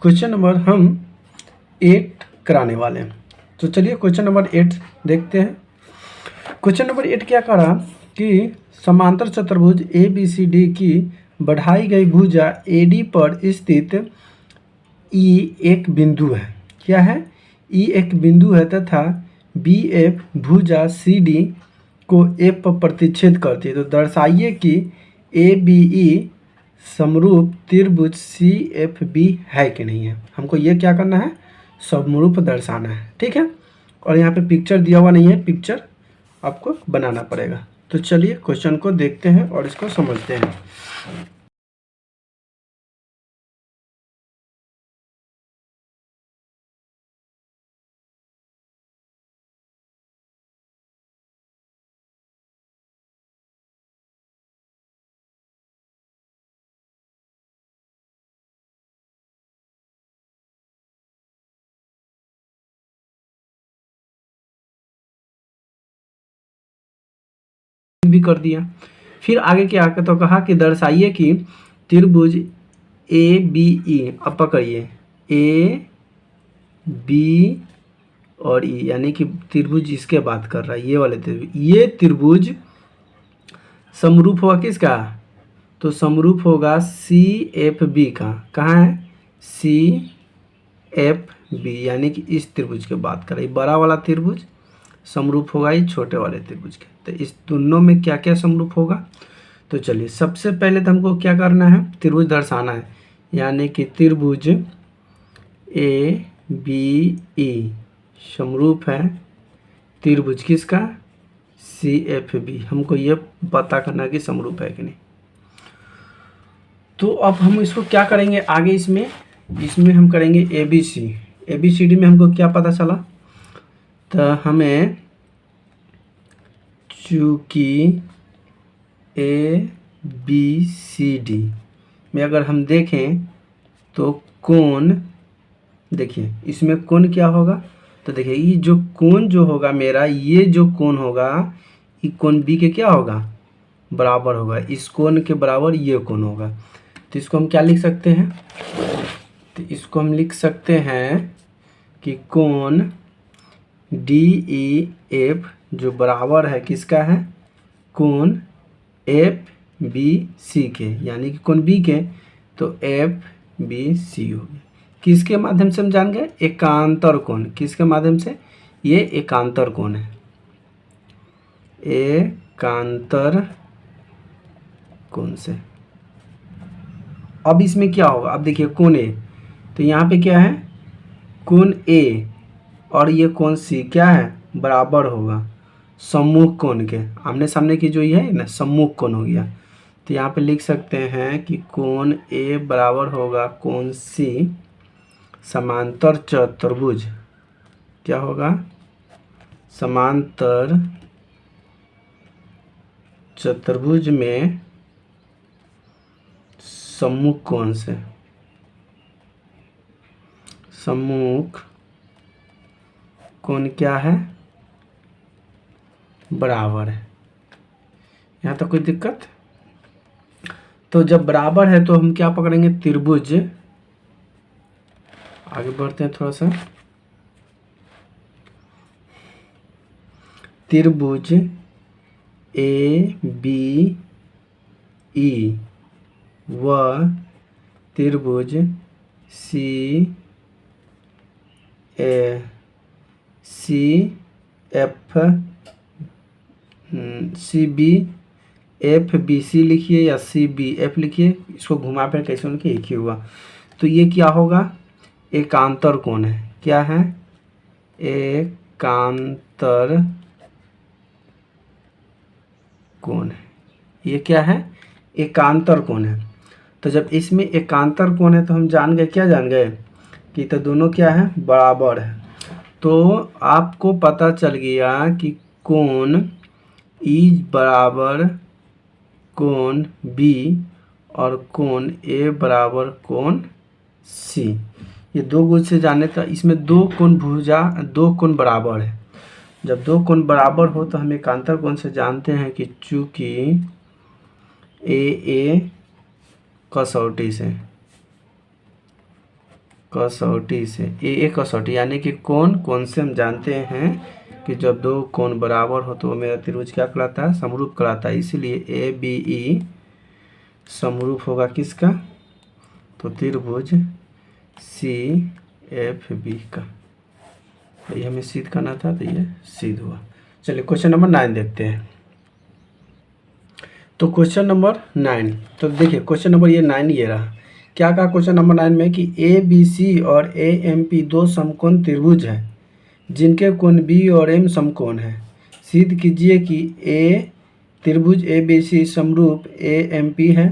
Question number हम 8 कराने वाले हैं। तो चलिए क्वेश्चन नंबर 8 देखते हैं। क्वेश्चन नंबर 8 क्या करा कि समांतर चतुर्भुज ए बी सी डी की बढ़ाई गई भुजा ए डी पर स्थित ई एक बिंदु है। क्या है? ई एक बिंदु है तथा बी एफ भुजा सी डी को एफ पर प्रतिच्छेद करती है। तो दर्शाइए कि ए बी ई समरूप त्रिभुज सी एफ बी है कि नहीं है। हमको ये क्या करना है? समरूप दर्शाना है। ठीक है। और यहाँ पे पिक्चर दिया हुआ नहीं है, पिक्चर आपको बनाना पड़ेगा। तो चलिए क्वेश्चन को देखते हैं और इसको समझते हैं। भी कर दिया। फिर आगे क्या तो कहा कि दर्शाइए कि त्रिभुज ए बी ई, अब पकड़िए ए बी और ई, यानी कि त्रिभुज इसके बात कर रहा है, ये वाले त्रिभुज, ये त्रिभुज समरूप होगा किसका? तो समरूप होगा सी एफ बी का। कहाँ है? सी एफ बी, यानी कि इस त्रिभुज की बात कर रही है। बड़ा वाला त्रिभुज समरूप होगा ये छोटे वाले त्रिभुज के। तो इस दोनों में क्या क्या समरूप होगा? तो चलिए सबसे पहले तो हमको क्या करना है? त्रिभुज दर्शाना है, यानी कि त्रिभुज ए बी ई समरूप है त्रिभुज किसका? C F B. हमको ये पता करना है कि समरूप है कि नहीं। तो अब हम इसको क्या करेंगे आगे? इसमें हम करेंगे A B C. A B C D में हमको क्या पता चला? तो हमें चूँकि ए बी सी डी में अगर हम देखें तो कोण, देखिए इसमें कोण क्या होगा? तो देखिए ये जो कोण जो होगा मेरा, ये जो कोण होगा ये कोण बी के क्या होगा? बराबर होगा। इस कोण के बराबर ये कोण होगा। तो इसको हम क्या लिख सकते हैं? तो इसको हम लिख सकते हैं कि कोण डी ई एफ जो बराबर है किसका है? कोण एफ बी सी के, यानी कि कोण बी के। तो एफ बी सी हो गया। किसके माध्यम से हम जान गए? एकांतर कोण। किसके माध्यम से? ये एकांतर कोण है, एकांतर कोण से। अब इसमें क्या होगा? अब देखिए कोण ए, तो यहाँ पे क्या है? कोण ए और ये कोण सी क्या है? बराबर होगा सम्मुख कोण के। आमने सामने की जो ये है ना, सम्मुख कोण हो गया। तो यहाँ पे लिख सकते हैं कि कोण ए बराबर होगा कोण सी समांतर चतुर्भुज। क्या होगा? समांतर चतुर्भुज में सम्मुख कोण से, सम्मुख कोण क्या है? बराबर है। यहाँ तक कोई दिक्कत? तो जब बराबर है तो हम क्या पकड़ेंगे? त्रिभुज, आगे बढ़ते हैं थोड़ा सा। त्रिभुज ए बी ई व त्रिभुज C F C B F B C लिखिए या सी बी एफ लिखिए, इसको घुमा फिर कैसे उनके एक ही हुआ। तो ये क्या होगा? एकांतर कोण है। क्या है? एकांतर कोण है। ये क्या है? एकांतर कोण है। तो जब इसमें एकांतर कोण है तो हम जान गए, क्या जान गए? कि तो दोनों क्या है? बराबर है। तो आपको पता चल गया कि कोण ई बराबर कोण बी और कोण ए बराबर कोण सी। ये दो गुण से जाने तो इसमें दो कोण बराबर है। जब दो कोण बराबर हो तो हम एकांतर कोण से जानते हैं कि चूँकि ए कसौटी से कसौटी से, ए कसौटी यानी कि कोण, कोण से हम जानते हैं कि जब दो कोण बराबर हो तो वो मेरा त्रिभुज क्या कहलाता है, समरूप कहलाता है। इसीलिए ए बी ई समरूप होगा किसका, तो त्रिभुज सी एफ बी का। ये हमें सिद्ध करना था तो ये सिद्ध हुआ। चलिए क्वेश्चन नंबर 9 देखते हैं। तो क्वेश्चन नंबर 9, तो देखिए क्वेश्चन नंबर ये 9 ये रहा। क्या कहा क्वेश्चन नंबर 9 में कि ए बी सी और ए एम पी दो समकोण त्रिभुज हैं जिनके कोण बी और एम समकोण हैं। सिद्ध कीजिए कि ए त्रिभुज ए बी सी समरूप ए एम पी है।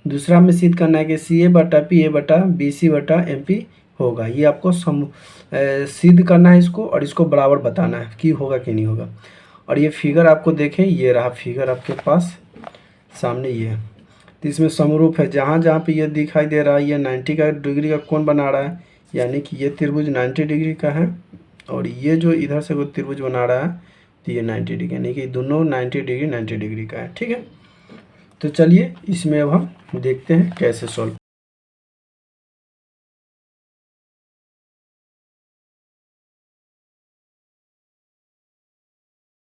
दूसरा में सिद्ध करना है कि सी ए बटा बी सी बटा एम पी होगा। ये आपको सिद्ध करना है इसको, और इसको बराबर बताना है कि होगा कि नहीं होगा। और ये फिगर आपको देखें, ये रहा फिगर आपके पास सामने ये है। तो इसमें समरूप है, जहाँ जहाँ पे ये दिखाई दे रहा है ये 90 का डिग्री का कोण बना रहा है, यानी कि ये त्रिभुज 90 डिग्री का है। और ये जो इधर से वो त्रिभुज बना रहा है तो ये 90 डिग्री, यानी कि दोनों 90 डिग्री का है। ठीक है, तो चलिए इसमें अब हम देखते हैं कैसे सॉल्व।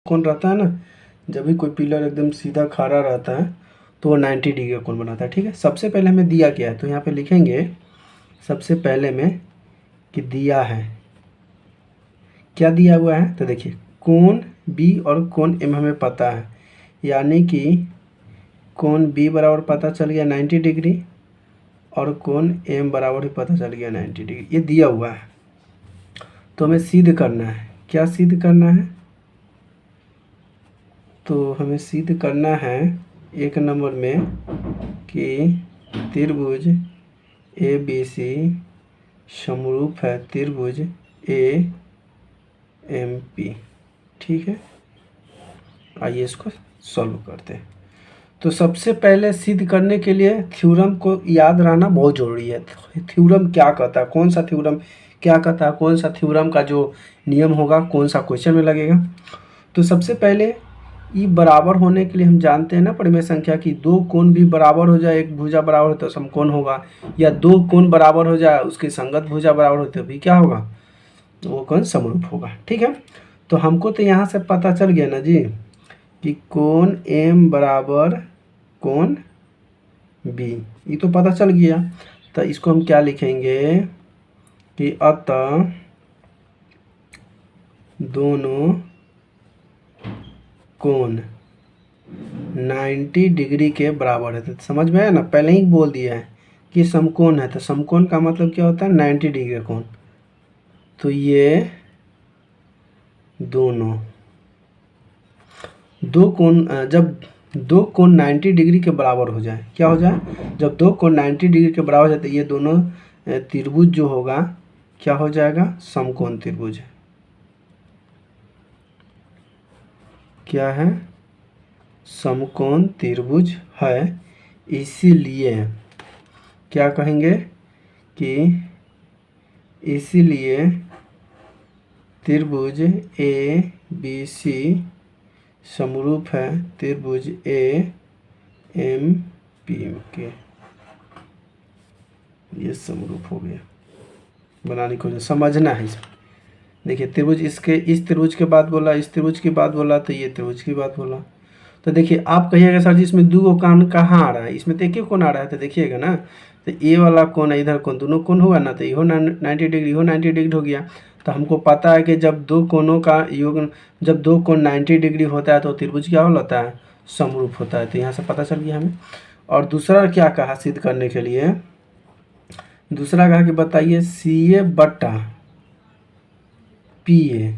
कोण रहता है ना, जब भी कोई पिलर एकदम सीधा खड़ा रहता है तो वो 90 डिग्री का कोण बनाता है। ठीक है, सबसे पहले हमें दिया क्या है, तो यहाँ पे लिखेंगे सबसे पहले में कि दिया है, क्या दिया हुआ है, तो देखिए कोण बी और कोण एम हमें पता है, यानी कि कोण बी बराबर पता चल गया 90 डिग्री और कोण एम बराबर भी पता चल गया 90 डिग्री, ये दिया हुआ है। तो हमें सिद्ध करना है, क्या सिद्ध करना है, तो हमें सिद्ध करना है एक नंबर में कि त्रिभुज ए बी सी समरूप है त्रिभुज ए एम पी। ठीक है, आइए इसको सॉल्व करते हैं। तो सबसे पहले सिद्ध करने के लिए थ्योरम को याद रहना बहुत ज़रूरी है। थ्योरम क्या कहता है, कौन सा थ्योरम क्या कहता है, कौन सा थ्योरम का जो नियम होगा कौन सा क्वेश्चन में लगेगा। तो सबसे पहले ई बराबर होने के लिए हम जानते हैं ना परिमेय संख्या की, दो कोण भी बराबर हो जाए, एक भुजा बराबर हो तो समकोण होगा, या दो कोण बराबर हो जाए उसकी संगत भुजा बराबर हो तो भी क्या होगा, तो वो कोण समरूप होगा। ठीक है, तो हमको तो यहाँ से पता चल गया ना जी कि कोण एम बराबर कोण बी, ये तो पता चल गया। तो इसको हम क्या लिखेंगे कि अतः दोनों कोण 90 डिग्री के बराबर है। तो समझ में आया ना, पहले ही बोल दिया है कि समकोण है, तो समकोण का मतलब क्या होता है 90 डिग्री का कोण। तो ये दोनों दो कोण, जब दो कोण 90 डिग्री के बराबर हो जाए, क्या हो जाए, जब दो कोण 90 डिग्री के बराबर हो जाए तो ये दोनों त्रिभुज जो होगा क्या हो जाएगा, समकोण त्रिभुज। क्या है, समकोण त्रिभुज है। इसीलिए क्या कहेंगे कि इसीलिए त्रिभुज ए बी सी समरूप है त्रिभुज ए एम पी के, ये समरूप हो गया। बनाने को समझना है इसमें, देखिए त्रिभुज इसके इस त्रिभुज के बाद बोला, इस त्रिभुज की बात बोला, तो ये त्रिभुज की बात बोला। तो देखिए आप कहिएगा सर जी इसमें दो कोण कहाँ आ रहा है, इसमें तो एक ही कोण आ रहा है, तो देखिएगा ना, तो ए वाला कोण है इधर कोण, दोनों कोण हुआ ना, तो इहो 90 डिग्री इहो 90 डिग्री हो गया। तो हमको पता है कि जब दो कोणों का योग, जब दो कोण 90 डिग्री होता है तो त्रिभुज क्या होता है, समरूप होता है। तो यहाँ से पता चल गया हमें। और दूसरा क्या कहा सिद्ध करने के लिए, दूसरा कहा कि बताइए सी ए बटा पी ए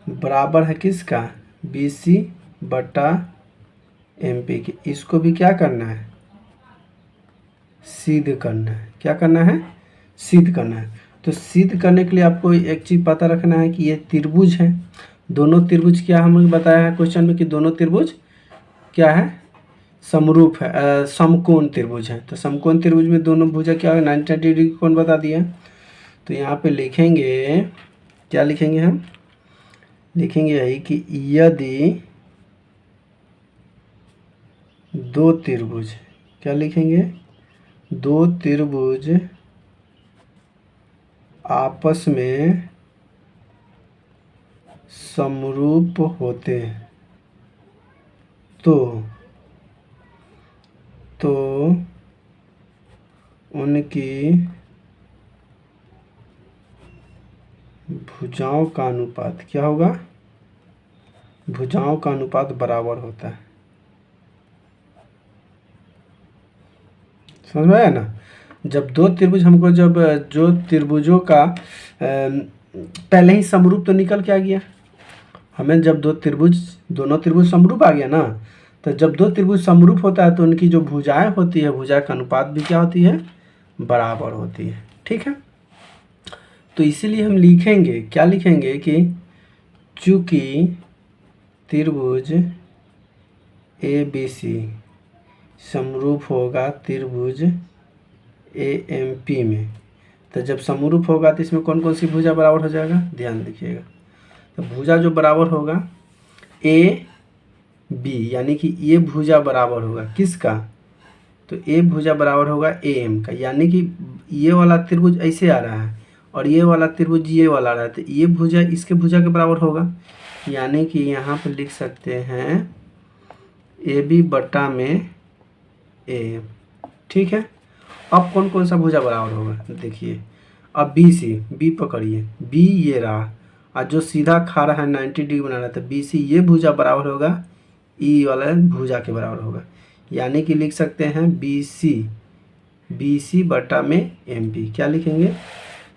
बराबर है किसका, बी सी बटा एम पी की। इसको भी क्या करना है, सिद्ध करना है। क्या करना है, सिद्ध करना है। तो सिद्ध करने के लिए आपको एक चीज़ पता रखना है कि ये त्रिभुज है, दोनों त्रिभुज क्या हमें बताया है क्वेश्चन में कि दोनों त्रिभुज क्या है, समरूप है, समकोण त्रिभुज है। तो समकोण त्रिभुज में दोनों भुजा क्या है 90 डिग्री कोण बता दिया। तो यहाँ पे लिखेंगे, क्या लिखेंगे हम, लिखेंगे यही कि यदि दो त्रिभुज, क्या लिखेंगे, दो त्रिभुज आपस में समरूप होते तो उनकी भुजाओं का अनुपात क्या होगा? भुजाओं का अनुपात बराबर होता है। समझ में आया ना? जब दो त्रिभुज हमको जब जो त्रिभुजों का पहले ही समरूप तो निकल के आ गया, हमें जब दोनों त्रिभुज समरूप आ गया ना, तो जब दो त्रिभुज समरूप होता है तो उनकी जो भुजाएं होती है, भुजा का अनुपात भी क्या होती है? बराबर होती है। ठीक है, तो इसीलिए हम लिखेंगे, क्या लिखेंगे कि चूंकि त्रिभुज ABC समरूप होगा त्रिभुज AMP में, तो जब समरूप होगा तो इसमें कौन कौन सी भुजा बराबर हो जाएगा? ध्यान देखिएगा, तो भुजा जो बराबर होगा AB, यानी कि ये भुजा बराबर होगा किसका? तो A भुजा बराबर होगा AM का, यानी कि ये वाला त्रिभुज ऐसे आ रहा है और ये वाला त्रिभुज ये वाला आ रहा है, तो ये भुजा इसके भुजा के बराबर होगा, यानी कि यहाँ पर लिख सकते हैं AB बटा में AM। ठीक है, अब कौन कौन सा भुजा बराबर होगा? देखिए, अब B पकड़िए, B ये रहा और जो सीधा खा रहा है 90 डिग्री बना रहा है, तो BC ये भुजा बराबर होगा E वाला भुजा के बराबर होगा, यानी कि लिख सकते हैं BC बटा में MP। क्या लिखेंगे?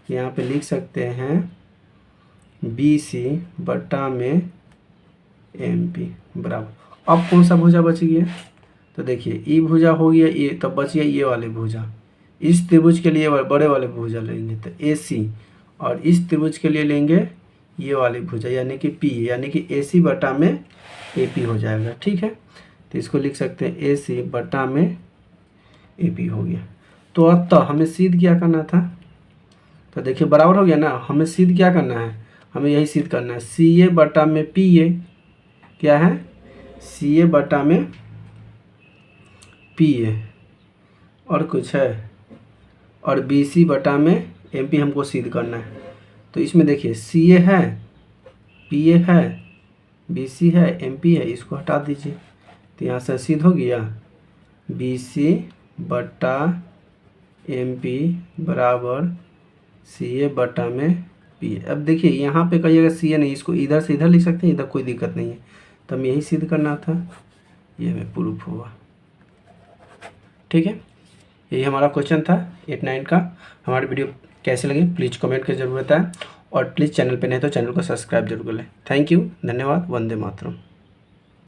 यहाँ पे लिख सकते हैं BC बटा में MP बराबर। अब कौन सा भुजा बच गया? तो देखिए, ई भुजा हो गया ये, तब बच गया ये वाले भुजा। इस त्रिभुज के लिए बड़े वाले भुजा लेंगे तो AC, और इस त्रिभुज के लिए लेंगे ये वाली भुजा यानी कि P, यानी कि AC बटा में AP हो जाएगा। ठीक है, तो इसको लिख सकते हैं AC बटा में AP हो गया। तो अब तो हमें सिद्ध क्या करना था? तो देखिए बराबर हो गया ना, हमें सिद्ध क्या करना है? हमें यही सिद्ध करना है CA बटा में PA, क्या है? CA बटा में PA, और कुछ है, और BC बटा में MP हमको सिद्ध करना है। तो इसमें देखिए CA है, PA है, BC है, MP है, इसको हटा दीजिए, तो यहाँ से सिद्ध हो गया BC बटा MP बराबर CA बटा में PA। अब देखिए यहाँ पे कहिएगा CA नहीं, इसको इधर से इधर लिख सकते हैं, इधर कोई दिक्कत नहीं है, तो हमें यही सिद्ध करना था, ये हमें प्रूफ हुआ। ठीक है, यही हमारा क्वेश्चन था 8-9 का। हमारी वीडियो कैसे लगी प्लीज़ कमेंट कर जरूर बताएं, और प्लीज़ चैनल पे नहीं तो चैनल को सब्सक्राइब जरूर कर लें। थैंक यू, धन्यवाद, वंदे मातरम।